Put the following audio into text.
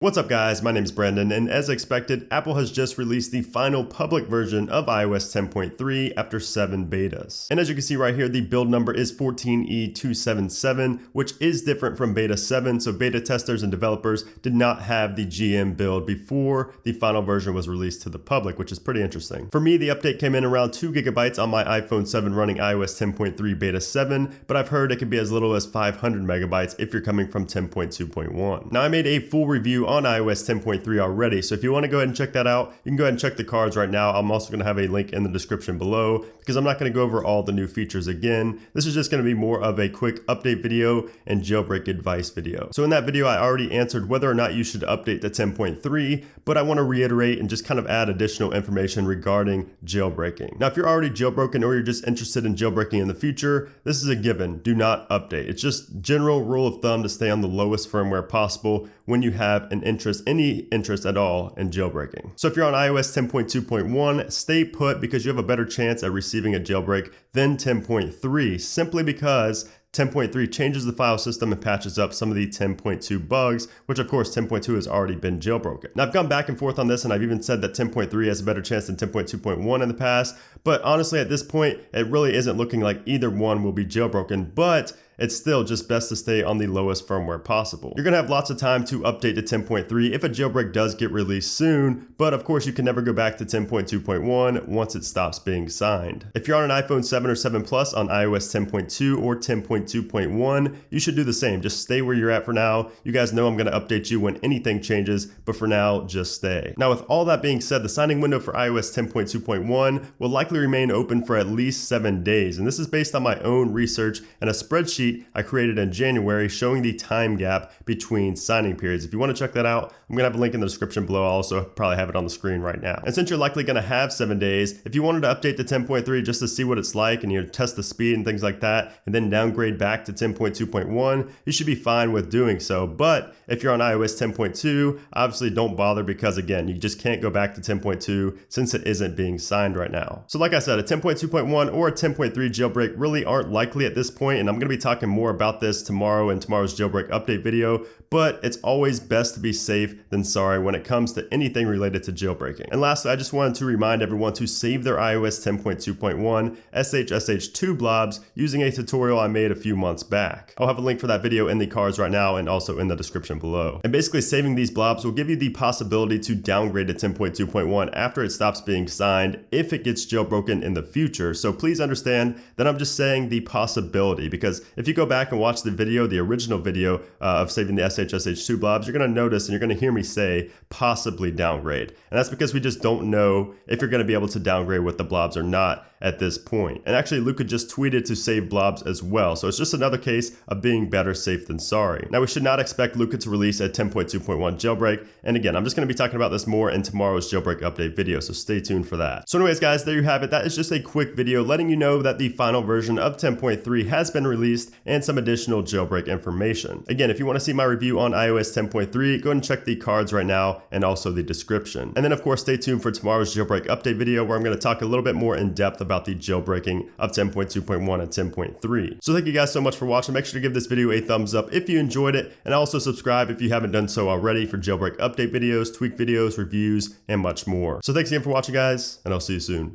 What's up guys, my name is Brandon, and as expected, Apple has just released the final public version of iOS 10.3 after 7 betas. And as you can see right here, the build number is 14E277, which is different from beta 7, so beta testers and developers did not have the GM build before the final version was released to the public, which is pretty interesting. For me, the update came in around 2 gigabytes on my iPhone 7 running iOS 10.3 beta 7, but I've heard it can be as little as 500 megabytes if you're coming from 10.2.1. Now I made a full review on iOS 10.3 already, so if you want to go ahead and check that out, you can go ahead and check the cards right now. I'm also going to have a link in the description below because I'm not going to go over all the new features again. This is just going to be more of a quick update video and jailbreak advice video. So in that video, I already answered whether or not you should update to 10.3, but I want to reiterate and just kind of add additional information regarding jailbreaking. Now, if you're already jailbroken or you're just interested in jailbreaking in the future, this is a given. Do not update. It's just general rule of thumb to stay on the lowest firmware possible when you have any interest at all in jailbreaking. So if you're on iOS 10.2.1, stay put because you have a better chance at receiving a jailbreak than 10.3, simply because 10.3 changes the file system and patches up some of the 10.2 bugs, which of course 10.2 has already been jailbroken. Now I've gone back and forth on this and I've even said that 10.3 has a better chance than 10.2.1 in the past, but honestly at this point, it really isn't looking like either one will be jailbroken, but it's still just best to stay on the lowest firmware possible. You're gonna have lots of time to update to 10.3 if a jailbreak does get released soon, but of course you can never go back to 10.2.1 once it stops being signed. If you're on an iPhone 7 or 7 Plus on iOS 10.2 or 10.2.1, you should do the same. Just stay where you're at for now. You guys know I'm gonna update you when anything changes, but for now, just stay. Now with all that being said, the signing window for iOS 10.2.1 will likely remain open for at least 7 days, and this is based on my own research and a spreadsheet I created in January showing the time gap between signing periods. If you want to check that out, I'm going to have a link in the description below. I'll also probably have it on the screen right now. And since you're likely going to have 7 days, if you wanted to update to 10.3 just to see what it's like and you test the speed and things like that, and then downgrade back to 10.2.1, you should be fine with doing so. But if you're on iOS 10.2, obviously don't bother because again, you just can't go back to 10.2 since it isn't being signed right now. So like I said, a 10.2.1 or a 10.3 jailbreak really aren't likely at this point, and I'm going to be talking more about this tomorrow in tomorrow's jailbreak update video, but it's always best to be safe than sorry when it comes to anything related to jailbreaking. And lastly, I just wanted to remind everyone to save their iOS 10.2.1 SHSH2 blobs using a tutorial I made a few months back. I'll have a link for that video in the cards right now and also in the description below. And basically saving these blobs will give you the possibility to downgrade to 10.2.1 after it stops being signed if it gets jailbroken in the future. So please understand that I'm just saying the possibility, because if you go back and watch the video, the original video of saving the SHSH2 blobs, you're going to notice and you're going to hear me say possibly downgrade. And that's because we just don't know if you're going to be able to downgrade with the blobs or not at this point. And actually Luca just tweeted to save blobs as well. So it's just another case of being better safe than sorry. Now we should not expect Luca to release a 10.2.1 jailbreak. And again, I'm just going to be talking about this more in tomorrow's jailbreak update video. So stay tuned for that. So anyways, guys, there you have it. That is just a quick video letting you know that the final version of 10.3 has been released and some additional jailbreak information. Again, if you want to see my review on iOS 10.3, go ahead and check the cards right now and also the description. And then of course, stay tuned for tomorrow's jailbreak update video where I'm going to talk a little bit more in depth about the jailbreaking of 10.2.1 and 10.3. So thank you guys so much for watching. Make sure to give this video a thumbs up if you enjoyed it, and also subscribe if you haven't done so already for jailbreak update videos, tweak videos, reviews, and much more. So thanks again for watching, guys, and I'll see you soon.